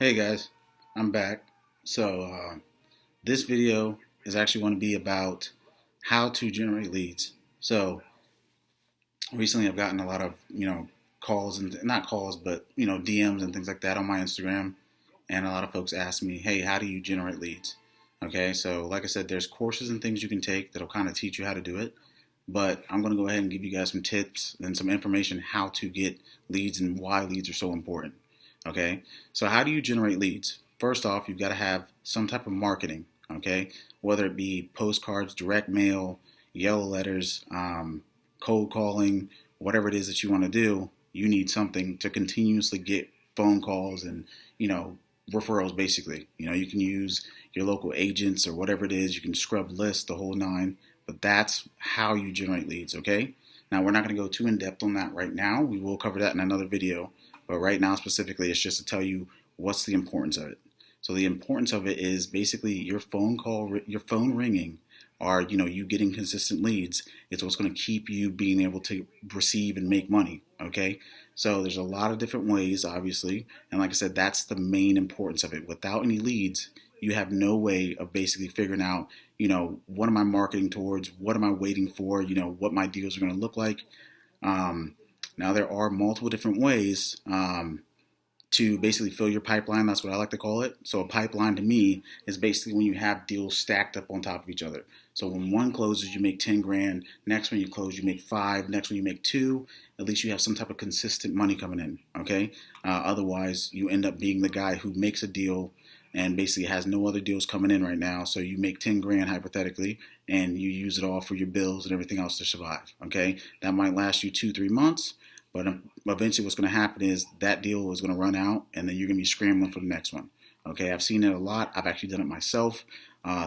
Hey guys, I'm back. This video is actually going to be about how to generate leads. So recently I've gotten a lot of, calls and not calls, but, DMs and things like that on my Instagram. And a lot of folks ask me, hey, how do you generate leads? Okay, so like I said, there's courses and things you can take that'll kind of teach you how to do it. But I'm going to go ahead and give you guys some tips and some information how to get leads and why leads are so important. Okay, so how do you generate leads? First off, you've got to have some type of marketing. Okay, whether it be postcards, direct mail, yellow letters, cold calling, whatever it is that you want to do, you need something to continuously get phone calls and referrals. Basically, you can use your local agents or whatever it is. You can scrub lists, the whole nine. But that's how you generate leads. Okay. Now we're not going to go too in depth on that right now. We will cover that in another video. But right now specifically, it's just to tell you what's the importance of it. So the importance of it is basically your phone ringing, or you getting consistent leads. It's what's going to keep you being able to receive and make money. Okay. So there's a lot of different ways, obviously, and like I said, that's the main importance of it. Without any leads, you have no way of basically figuring out, what am I marketing towards? What am I waiting for? What my deals are going to look like. Now, there are multiple different ways to basically fill your pipeline. That's what I like to call it. So a pipeline to me is basically when you have deals stacked up on top of each other. So when one closes, you make 10 grand. Next one you close, you make 5. Next one you make 2. At least you have some type of consistent money coming in. Okay. Otherwise, you end up being the guy who makes a deal and basically has no other deals coming in right now. So you make 10 grand hypothetically, and you use it all for your bills and everything else to survive. Okay. That might last you 2-3 months. But eventually what's going to happen is that deal is going to run out, and then you're going to be scrambling for the next one. Okay, I've seen it a lot. I've actually done it myself.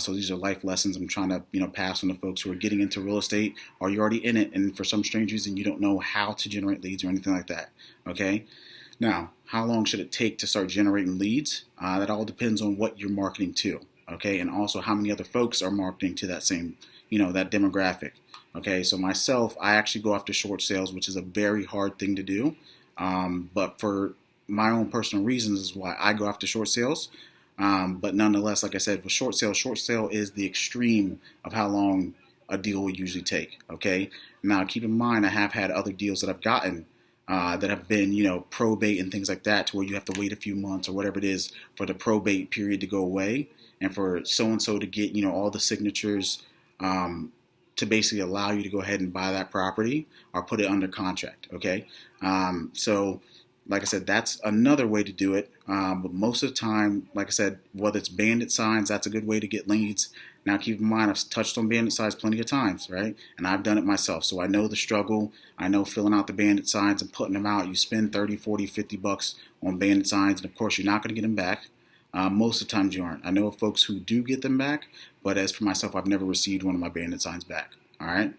So these are life lessons I'm trying to pass on to folks who are getting into real estate, or you're already in it, and for some strange reason you don't know how to generate leads or anything like that. Okay, now how long should it take to start generating leads? That all depends on what you're marketing to. Okay, and also how many other folks are marketing to that same that demographic. Okay, so myself, I actually go after short sales, which is a very hard thing to do. But for my own personal reasons is why I go after short sales. But nonetheless, like I said, with short sale is the extreme of how long a deal would usually take. Okay, now keep in mind, I have had other deals that I've gotten that have been, probate and things like that, to where you have to wait a few months or whatever it is for the probate period to go away, and for so and so to get, all the signatures. To basically allow you to go ahead and buy that property or put it under contract. Okay, so like I said, that's another way to do it. But most of the time, like I said, whether it's bandit signs, that's a good way to get leads. Now, keep in mind, I've touched on bandit signs plenty of times, right? And I've done it myself, so I know the struggle. I know filling out the bandit signs and putting them out. You spend 30, 40, 50 bucks on bandit signs, and of course, you're not going to get them back. Most of the times you aren't. I know of folks who do get them back, but as for myself, I've never received one of my bandit signs back. All right.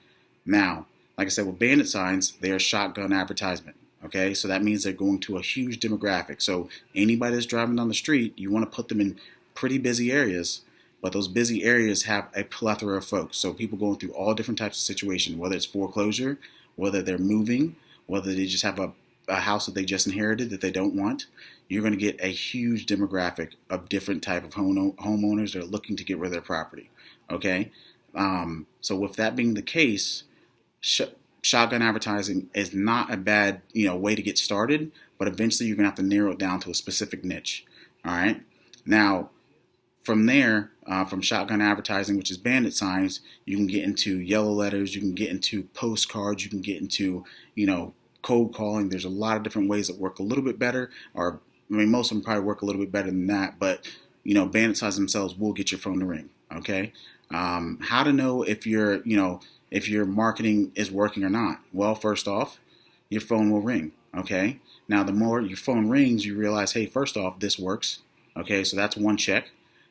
Now, like I said, with bandit signs, they are shotgun advertisement. Okay, so that means they're going to a huge demographic. So anybody that's driving down the street, you want to put them in pretty busy areas, but those busy areas have a plethora of folks. So people going through all different types of situations, whether it's foreclosure, whether they're moving, whether they just have a house that they just inherited that they don't want. You're going to get a huge demographic of different type of homeowners that are looking to get rid of their property. Okay, so with that being the case, shotgun advertising is not a bad way to get started, but eventually you're going to have to narrow it down to a specific niche. All right, now from there, from shotgun advertising, which is bandit signs, you can get into yellow letters, you can get into postcards, you can get into cold calling. There's a lot of different ways that work a little bit better, or most of them probably work a little bit better than that, but bandit signs themselves will get your phone to ring. Okay, how to know if your marketing is working or not? Well, first off, your phone will ring. Okay, now the more your phone rings, you realize, hey, first off, this works. Okay, so that's one check,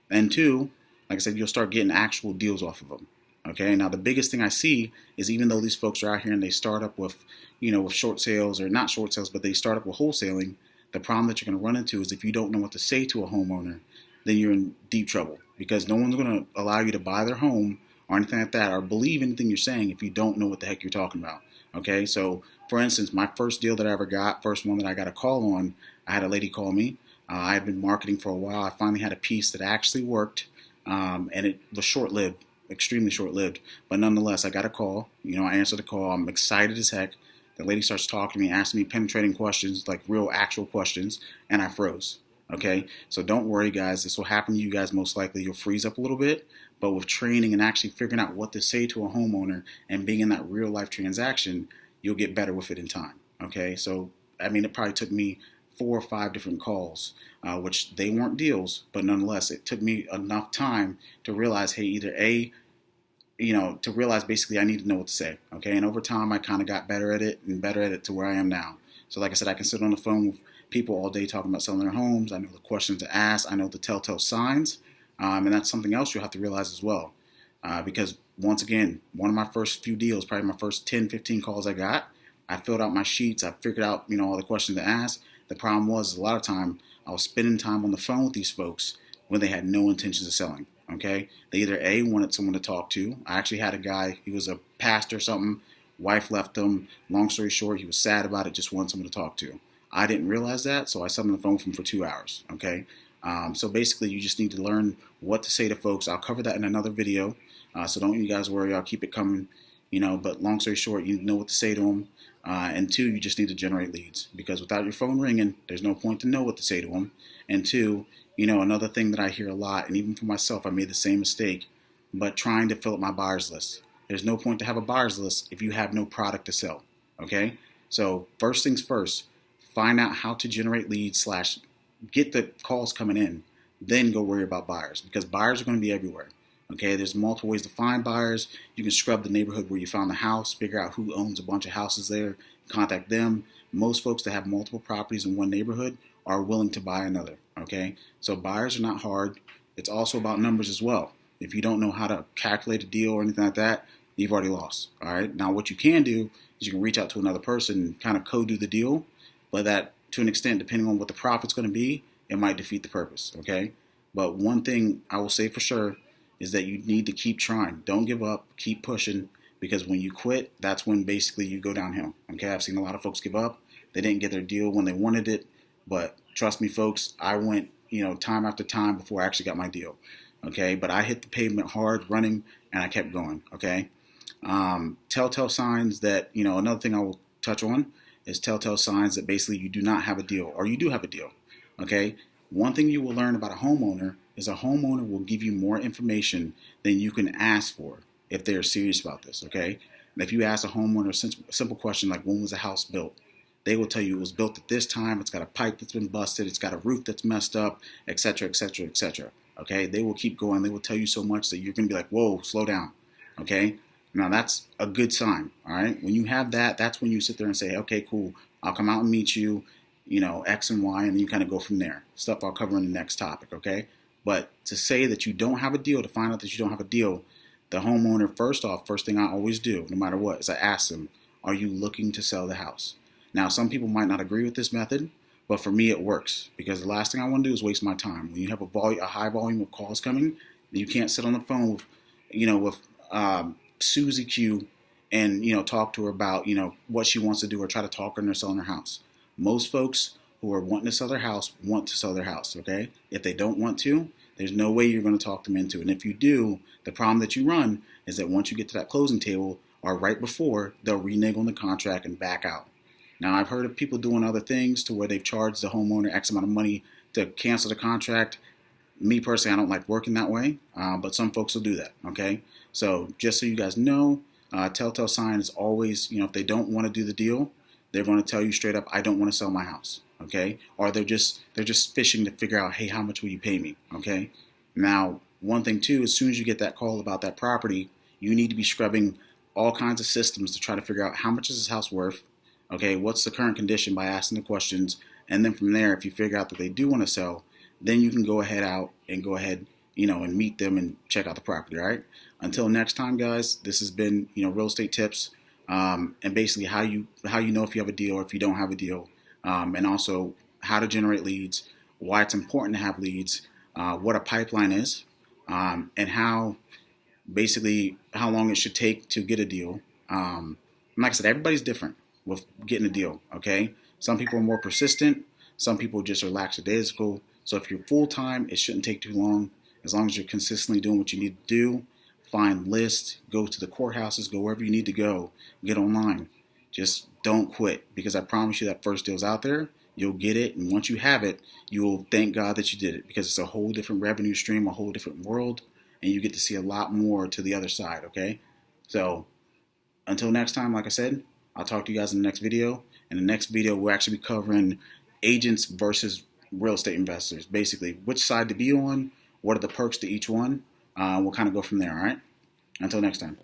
and two, like I said, you'll start getting actual deals off of them. Okay, now the biggest thing I see is, even though these folks are out here and they start up with, with short sales, or not short sales, but they start up with wholesaling, the problem that you're going to run into is, if you don't know what to say to a homeowner, then you're in deep trouble, because no one's going to allow you to buy their home or anything like that, or believe anything you're saying, if you don't know what the heck you're talking about. Okay, so for instance, my first deal that I ever got, first one that I got a call on, I had a lady call me. I had been marketing for a while. I finally had a piece that actually worked, and it was short-lived, extremely short-lived. But nonetheless, I got a call. I answered the call. I'm excited as heck. The lady starts talking to me, asking me penetrating questions, like real, actual questions, and I froze. Okay, so don't worry, guys. This will happen to you guys most likely. You'll freeze up a little bit, but with training and actually figuring out what to say to a homeowner and being in that real life transaction, you'll get better with it in time. Okay, so I mean, it probably took me 4 or 5 different calls, which they weren't deals, but nonetheless, it took me enough time to realize, hey, either A, to realize basically I need to know what to say. Okay, and over time, I kind of got better at it and better at it to where I am now. So, like I said, I can sit on the phone with people all day talking about selling their homes. I know the questions to ask. I know the telltale signs, and that's something else you'll have to realize as well. Because once again, one of my first few deals, probably my first 10, 15 calls I got, I filled out my sheets. I figured out, all the questions to ask. The problem was a lot of time I was spending time on the phone with these folks when they had no intentions of selling. Okay, they either A, wanted someone to talk to. I actually had a guy, he was a pastor or something. Wife left him. Long story short, he was sad about it, just wanted someone to talk to. I didn't realize that, so I sat on the phone with him for 2 hours. Okay, so basically, you just need to learn what to say to folks. I'll cover that in another video, so don't you guys worry. I'll keep it coming. But long story short, you know what to say to them. And 2, you just need to generate leads, because without your phone ringing, there's no point to know what to say to them. And 2, another thing that I hear a lot, and even for myself, I made the same mistake, but trying to fill up my buyer's list. There's no point to have a buyer's list if you have no product to sell. Okay? So first things first, find out how to generate leads slash get the calls coming in, then go worry about buyers, because buyers are going to be everywhere. Okay, there's multiple ways to find buyers. You can scrub the neighborhood where you found the house, figure out who owns a bunch of houses there, contact them. Most folks that have multiple properties in one neighborhood are willing to buy another. Okay, so buyers are not hard. It's also about numbers as well. If you don't know how to calculate a deal or anything like that, you've already lost. All right, now what you can do is you can reach out to another person and kind of co-do the deal, but that, to an extent, depending on what the profit's going to be, it might defeat the purpose. Okay, but one thing I will say for sure is that you need to keep trying. Don't give up. Keep pushing, because when you quit, that's when basically you go downhill. Okay, I've seen a lot of folks give up. They didn't get their deal when they wanted it, but trust me, folks, I went, time after time before I actually got my deal. Okay, but I hit the pavement hard, running, and I kept going. Okay, telltale signs that, another thing I will touch on is telltale signs that basically you do not have a deal, or you do have a deal. Okay, one thing you will learn about a homeowner is a homeowner will give you more information than you can ask for if they're serious about this. Okay, and if you ask a homeowner a simple question like, when was the house built? They will tell you it was built at this time. It's got a pipe that's been busted. It's got a roof that's messed up, etc., etc., etc. Okay, they will keep going. They will tell you so much that you're going to be like, whoa, slow down. Okay, now that's a good sign. All right, when you have that, that's when you sit there and say, okay, cool, I'll come out and meet you, X and Y, and then you kind of go from there. Stuff I'll cover in the next topic. Okay, but to say that you don't have a deal, to find out that you don't have a deal, the homeowner, first thing I always do, no matter what, is I ask them, are you looking to sell the house? Now, some people might not agree with this method, but for me, it works, because the last thing I want to do is waste my time. When you have a high volume of calls coming, you can't sit on the phone with Susie Q and, talk to her about, what she wants to do, or try to talk her into selling her house. Most folks who are wanting to sell their house want to sell their house. Okay, if they don't want to, there's no way you're going to talk them into it. And if you do, the problem that you run is that once you get to that closing table, or right before, they'll renege on the contract and back out. Now, I've heard of people doing other things to where they've charged the homeowner X amount of money to cancel the contract. Me personally, I don't like working that way, but some folks will do that. Okay, so just so you guys know, telltale sign is always, if they don't want to do the deal, they're going to tell you straight up, I don't want to sell my house. Okay, or they're just fishing to figure out, hey, how much will you pay me? Okay, now one thing too, as soon as you get that call about that property, you need to be scrubbing all kinds of systems to try to figure out how much is this house worth. Okay, what's the current condition, by asking the questions, and then from there, if you figure out that they do want to sell, then you can go ahead and meet them and check out the property. All right. Until next time, guys, this has been real estate tips, and basically how you know if you have a deal or if you don't have a deal, and also how to generate leads, why it's important to have leads, what a pipeline is, and how long it should take to get a deal. And like I said, everybody's different with getting a deal. Okay, some people are more persistent. Some people just are lackadaisical. So if you're full time, it shouldn't take too long. As long as you're consistently doing what you need to do, find lists, go to the courthouses, go wherever you need to go, get online. Just don't quit, because I promise you that first deal's out there. You'll get it, and once you have it, you'll thank God that you did it, because it's a whole different revenue stream, a whole different world, and you get to see a lot more to the other side, okay? So until next time, like I said, I'll talk to you guys in the next video. In the next video, we'll actually be covering agents versus real estate investors. Basically, which side to be on, what are the perks to each one. We'll kind of go from there, all right? Until next time.